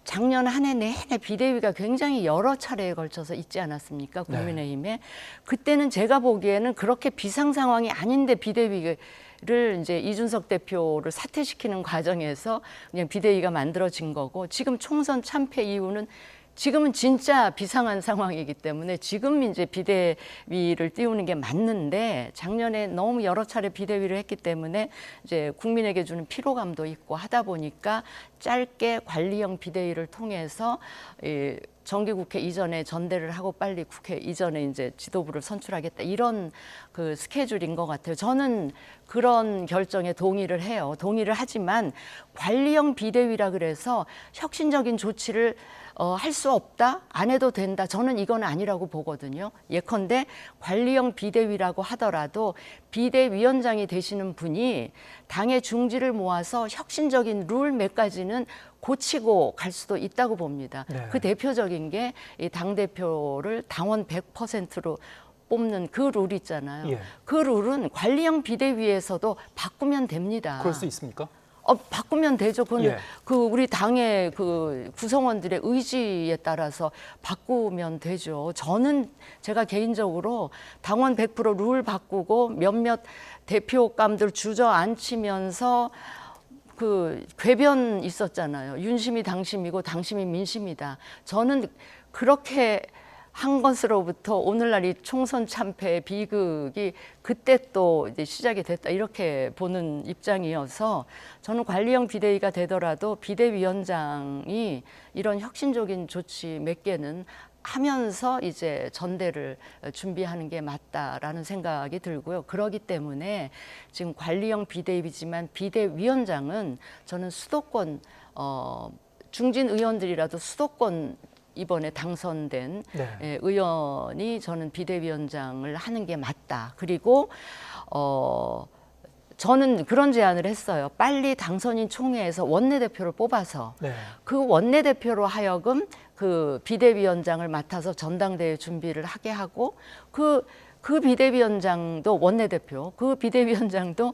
작년 한 해 내내 비대위가 굉장히 여러 차례에 걸쳐서 있지 않았습니까? 국민의힘에. 그때는 제가 보기에는 그렇게 비상 상황이 아닌데 비대위를 이제 이준석 대표를 사퇴시키는 과정에서 그냥 비대위가 만들어진 거고, 지금 총선 참패 이후는 지금은 진짜 비상한 상황이기 때문에 지금 이제 비대위를 띄우는 게 맞는데, 작년에 너무 여러 차례 비대위를 했기 때문에 이제 국민에게 주는 피로감도 있고 하다 보니까 짧게 관리형 비대위를 통해서 정기국회 이전에 전대를 하고 빨리 국회 이전에 이제 지도부를 선출하겠다, 이런 그 스케줄인 것 같아요. 저는 그런 결정에 동의를 해요. 동의를 하지만 관리형 비대위라 그래서 혁신적인 조치를 할 수 없다, 안 해도 된다, 저는 이건 아니라고 보거든요. 예컨대 관리형 비대위라고 하더라도 비대위원장이 되시는 분이 당의 중지를 모아서 혁신적인 룰 몇 가지는 고치고 갈 수도 있다고 봅니다. 네. 그 대표적인 게 이 당대표를 당원 100%로 뽑는 그 룰 있잖아요. 예. 그 룰은 관리형 비대위에서도 바꾸면 됩니다. 그럴 수 있습니까? 바꾸면 되죠. 그건 예. 우리 당의 구성원들의 의지에 따라서 바꾸면 되죠. 제가 개인적으로 당원 100% 룰 바꾸고 몇몇 대표감들 주저앉히면서 궤변 있었잖아요. 윤심이 당심이고 당심이 민심이다. 저는 그렇게 한 것으로부터 오늘날 이 총선 참패의 비극이 그때 또 이제 시작이 됐다 이렇게 보는 입장이어서 저는 관리형 비대위가 되더라도 비대위원장이 이런 혁신적인 조치 몇 개는 하면서 이제 전대를 준비하는 게 맞다라는 생각이 들고요. 그렇기 때문에 지금 관리형 비대위지만 비대위원장은 저는 수도권 중진 의원들이라도 수도권 이번에 당선된 네. 의원이 저는 비대위원장을 하는 게 맞다. 그리고 저는 그런 제안을 했어요. 빨리 당선인 총회에서 원내대표를 뽑아서 네. 그 원내대표로 하여금 그 비대위원장을 맡아서 전당대회 준비를 하게 하고 그 비대위원장도 원내대표, 그 비대위원장도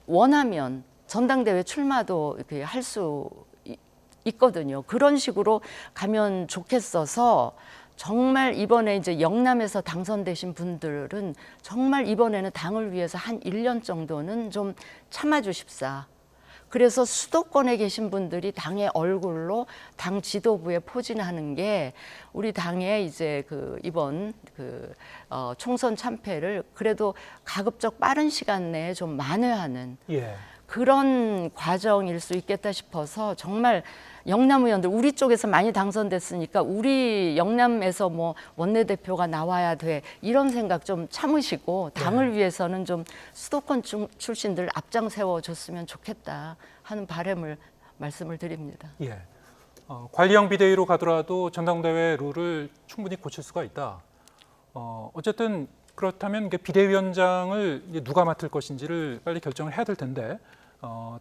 원하면 전당대회 출마도 이렇게 할 수 있거든요. 그런 식으로 가면 좋겠어서 정말 이번에 이제 영남에서 당선되신 분들은 정말 이번에는 당을 위해서 한 1년 정도는 좀 참아주십사. 그래서 수도권에 계신 분들이 당의 얼굴로 당 지도부에 포진하는 게 우리 당의 이제 그 이번 총선 참패를 그래도 가급적 빠른 시간 내에 좀 만회하는 예. 그런 과정일 수 있겠다 싶어서 정말 영남 의원들 우리 쪽에서 많이 당선됐으니까 우리 영남에서 뭐 원내대표가 나와야 돼 이런 생각 좀 참으시고 당을 위해서는 좀 수도권 출신들 앞장 세워줬으면 좋겠다 하는 바람을 말씀을 드립니다. 예. 관리형 비대위로 가더라도 전당대회 룰을 충분히 고칠 수가 있다. 어쨌든 그렇다면 이게 비대위원장을 이제 누가 맡을 것인지를 빨리 결정을 해야 될 텐데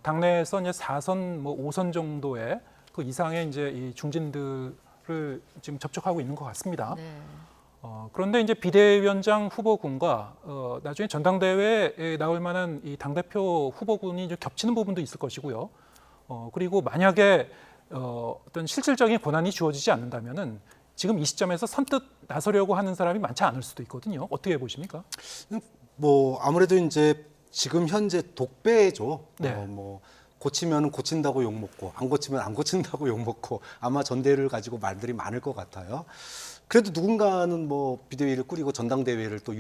당내에서 이제 4선, 뭐 5선 정도의 그 이상의 이제 이 중진들을 지금 접촉하고 있는 것 같습니다. 네. 그런데 이제 비대위원장 후보군과 나중에 전당대회에 나올 만한 이 당대표 후보군이 좀 겹치는 부분도 있을 것이고요. 그리고 만약에 어떤 실질적인 권한이 주어지지 않는다면은 지금 이 시점에서 선뜻 나서려고 하는 사람이 많지 않을 수도 있거든요. 어떻게 보십니까? 뭐 아무래도 이제 지금 현재 독배죠. 네. 뭐 고치면 고친다고 욕 먹고 안 고치면 안 고친다고 욕 먹고 아마 전대를 가지고 말들이 많을 것 같아요. 그래도 누군가는 뭐 비대위를 꾸리고 전당대회를 또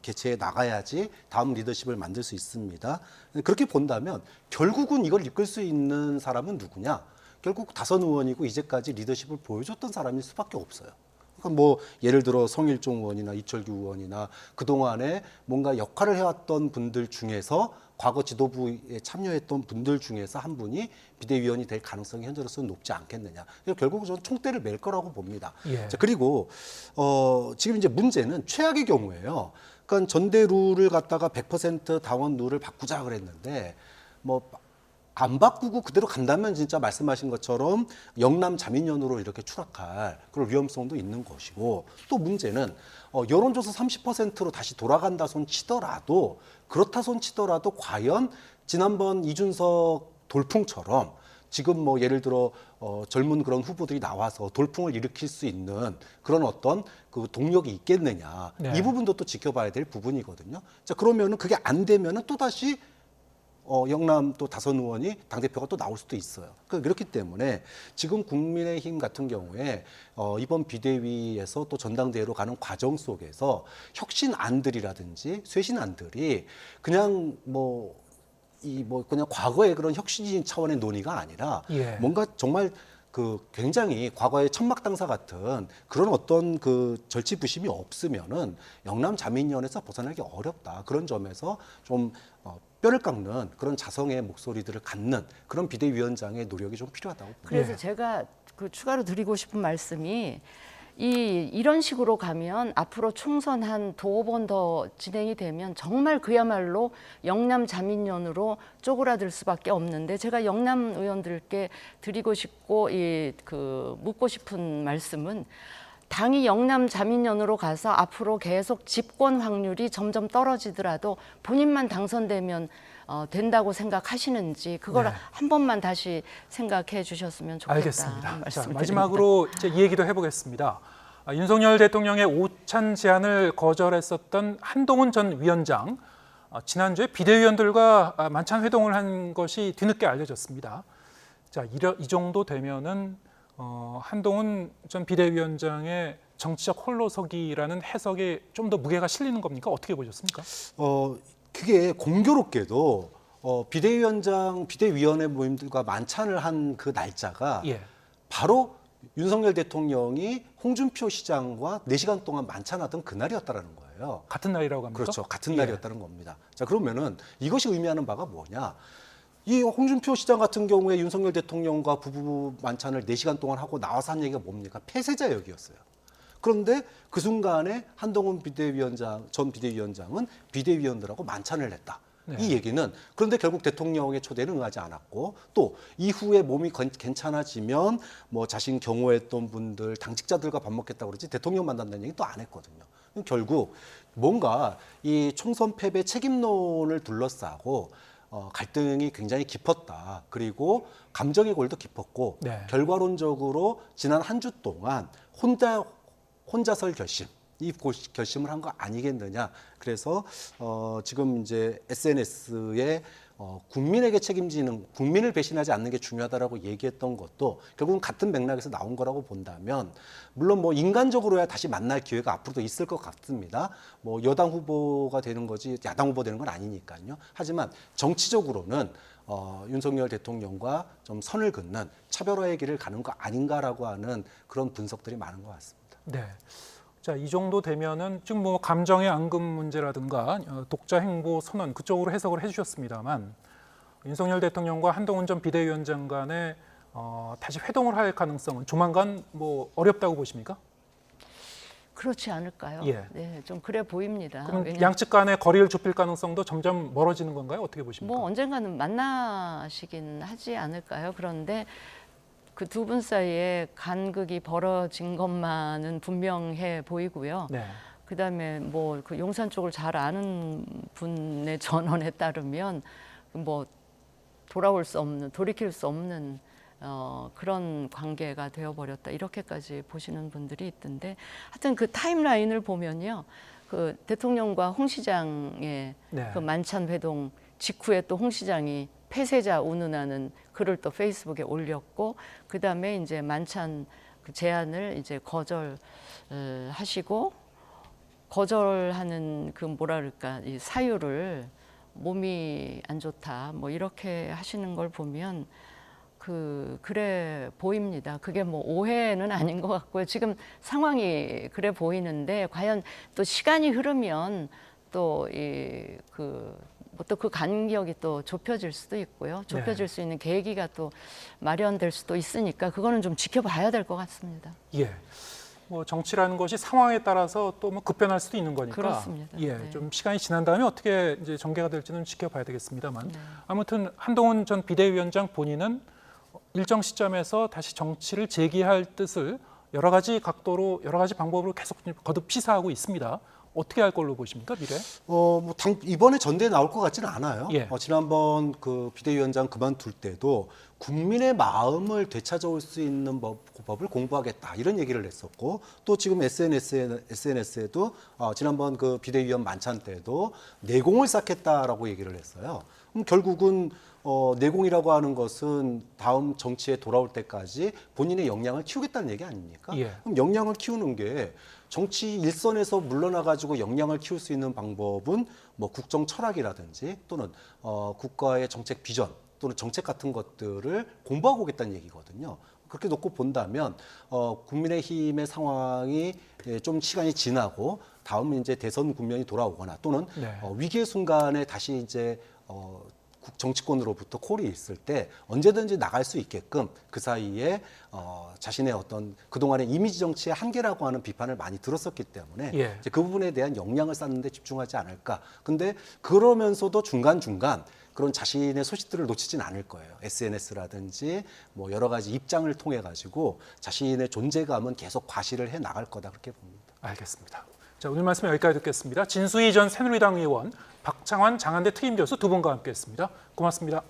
개최해 나가야지 다음 리더십을 만들 수 있습니다. 그렇게 본다면 결국은 이걸 이끌 수 있는 사람은 누구냐? 결국 다선 의원이고 이제까지 리더십을 보여줬던 사람일 수밖에 없어요. 그러니까 뭐 예를 들어 성일종 의원이나 이철규 의원이나 그동안에 뭔가 역할을 해왔던 분들 중에서 과거 지도부에 참여했던 분들 중에서 한 분이 비대위원이 될 가능성이 현재로서는 높지 않겠느냐. 결국 저는 총대를 맬 거라고 봅니다. 예. 자, 그리고 지금 이제 문제는 최악의 경우예요. 그러니까 전대 룰을 갖다가 100% 당원 룰을 바꾸자 그랬는데 뭐 안 바꾸고 그대로 간다면 진짜 말씀하신 것처럼 영남 자민련으로 이렇게 추락할 그런 위험성도 있는 것이고 또 문제는 여론조사 30%로 다시 돌아간다 손 치더라도 그렇다 손 치더라도 과연 지난번 이준석 돌풍처럼 지금 뭐 예를 들어 젊은 그런 후보들이 나와서 돌풍을 일으킬 수 있는 그런 어떤 그 동력이 있겠느냐. 네. 이 부분도 또 지켜봐야 될 부분이거든요. 자, 그러면은 그게 안 되면은 또 다시 영남 또 다선 의원이 당대표가 또 나올 수도 있어요. 그렇기 때문에 지금 국민의힘 같은 경우에 이번 비대위에서 또 전당대회로 가는 과정 속에서 혁신안들이라든지 쇄신안들이 그냥 그냥 과거의 그런 혁신적인 차원의 논의가 아니라 예. 뭔가 정말 그 굉장히 과거의 천막 당사 같은 그런 어떤 그 절치부심이 없으면은 영남 자민련에서 벗어나기 어렵다. 그런 점에서 좀 뼈를 깎는 그런 자성의 목소리들을 갖는 그런 비대위원장의 노력이 좀 필요하다고 봅니다. 그래서 예. 제가 그 추가로 드리고 싶은 말씀이 이런 식으로 가면 앞으로 총선 한 2번 더 진행이 되면 정말 그야말로 영남 자민련으로 쪼그라들 수밖에 없는데 제가 영남 의원들께 드리고 싶고 묻고 싶은 말씀은 당이 영남 자민련으로 가서 앞으로 계속 집권 확률이 점점 떨어지더라도 본인만 당선되면 된다고 생각하시는지 그걸 네. 한 번만 다시 생각해 주셨으면 좋겠다. 알겠습니다. 자, 말씀을 마지막으로 이제 이 얘기도 해보겠습니다. 윤석열 대통령의 오찬 제안을 거절했었던 한동훈 전 위원장 지난주에 비대위원들과 만찬 회동을 한 것이 뒤늦게 알려졌습니다. 자, 이 정도 되면은 한동훈 전 비대위원장의 정치적 홀로서기라는 해석에 좀 더 무게가 실리는 겁니까? 어떻게 보셨습니까? 그게 공교롭게도 비대위원장, 비대위원회 모임들과 만찬을 한 그 날짜가 예. 바로 윤석열 대통령이 홍준표 시장과 4시간 동안 만찬하던 그날이었다라는 거예요. 같은 날이라고 합니까? 그렇죠. 같은 예. 날이었다는 겁니다. 자, 그러면은 이것이 의미하는 바가 뭐냐? 이 홍준표 시장 같은 경우에 윤석열 대통령과 부부 만찬을 4시간 동안 하고 나와서 한 얘기가 뭡니까? 폐쇄자 역이었어요. 그런데 그 순간에 한동훈 전 비대위원장은 비대위원들하고 만찬을 했다. 네. 이 얘기는 그런데 결국 대통령의 초대는 응하지 않았고 또 이후에 몸이 괜찮아지면 뭐 자신 경호했던 분들 당직자들과 밥 먹겠다고 그러지 대통령 만난다는 얘기 또 안 했거든요. 결국 뭔가 이 총선 패배 책임론을 둘러싸고 갈등이 굉장히 깊었다. 그리고 감정의 골도 깊었고 네. 결과론적으로 지난 한 주 동안 혼자설 결심, 이 결심을 한 거 아니겠느냐. 그래서 지금 이제 SNS에 국민에게 책임지는, 국민을 배신하지 않는 게 중요하다라고 얘기했던 것도 결국은 같은 맥락에서 나온 거라고 본다면, 물론 뭐 인간적으로야 다시 만날 기회가 앞으로도 있을 것 같습니다. 뭐 여당 후보가 되는 거지 야당 후보 되는 건 아니니까요. 하지만 정치적으로는 윤석열 대통령과 좀 선을 긋는 차별화의 길을 가는 거 아닌가라고 하는 그런 분석들이 많은 것 같습니다. 네. 자, 이 정도 되면은 지금 뭐 감정의 앙금 문제라든가 독자 행보 선언 그쪽으로 해석을 해주셨습니다만 윤석열 대통령과 한동훈 전 비대위원장 간에 다시 회동을 할 가능성은 조만간 뭐 어렵다고 보십니까? 그렇지 않을까요? 예. 네, 좀 그래 보입니다. 그럼 왜냐면 양측 간의 거리를 좁힐 가능성도 점점 멀어지는 건가요? 어떻게 보십니까? 뭐 언젠가는 만나시긴 하지 않을까요? 그런데 그 두 분 사이에 간극이 벌어진 것만은 분명해 보이고요. 네. 그다음에 뭐 그 용산 쪽을 잘 아는 분의 전언에 따르면 뭐 돌이킬 수 없는 그런 관계가 되어버렸다 이렇게까지 보시는 분들이 있던데, 하여튼 그 타임라인을 보면요, 그 대통령과 홍 시장의 네. 그 만찬 회동 직후에 또 홍 시장이 폐쇄자 운운하는 글을 또 페이스북에 올렸고, 그 다음에 이제 만찬 그 제안을 이제 거절하시고, 거절하는 그 뭐라 그럴까 이 사유를 몸이 안 좋다 뭐 이렇게 하시는 걸 보면 그래 보입니다. 그게 뭐 오해는 아닌 것 같고요. 지금 상황이 그래 보이는데 과연 또 시간이 흐르면 또 그 간격이 또 좁혀질 수도 있고요. 좁혀질 수 있는 계기가 또 마련될 수도 있으니까 그거는 좀 지켜봐야 될 것 같습니다. 예. 뭐 정치라는 것이 상황에 따라서 또 뭐 급변할 수도 있는 거니까. 그렇습니다. 예. 네. 좀 시간이 지난 다음에 어떻게 이제 전개가 될지는 지켜봐야 되겠습니다만. 네. 아무튼 한동훈 전 비대위원장 본인은 일정 시점에서 다시 정치를 재개할 뜻을 여러 가지 각도로 여러 가지 방법으로 계속 거듭 시사하고 있습니다. 어떻게 할 걸로 보십니까, 미래? 이번에 전대에 나올 것 같지는 않아요. 예. 지난번 그 비대위원장 그만둘 때도 국민의 마음을 되찾아올 수 있는 법을 공부하겠다 이런 얘기를 했었고, 또 지금 SNS에도 지난번 그 비대위원 만찬 때도 내공을 쌓겠다라고 얘기를 했어요. 그럼 결국은 내공이라고 하는 것은 다음 정치에 돌아올 때까지 본인의 역량을 키우겠다는 얘기 아닙니까? 예. 그럼 역량을 키우는 게 정치 일선에서 물러나가지고 역량을 키울 수 있는 방법은 뭐 국정 철학이라든지 또는 국가의 정책 비전 또는 정책 같은 것들을 공부하고 오겠다는 얘기거든요. 그렇게 놓고 본다면 국민의힘의 상황이 좀 시간이 지나고 다음 이제 대선 국면이 돌아오거나 또는 네. 위기의 순간에 다시 이제 정치권으로부터 콜이 있을 때 언제든지 나갈 수 있게끔 그 사이에 자신의 어떤 그동안의 이미지 정치의 한계라고 하는 비판을 많이 들었었기 때문에 예. 이제 그 부분에 대한 역량을 쌓는 데 집중하지 않을까. 근데 그러면서도 중간중간 그런 자신의 소식들을 놓치진 않을 거예요. SNS라든지 뭐 여러 가지 입장을 통해 가지고 자신의 존재감은 계속 과시를 해 나갈 거다 그렇게 봅니다. 알겠습니다. 자, 오늘 말씀 여기까지 듣겠습니다. 진수희 전 새누리당 의원, 박창환 장한대 특임교수 두 분과 함께했습니다. 고맙습니다.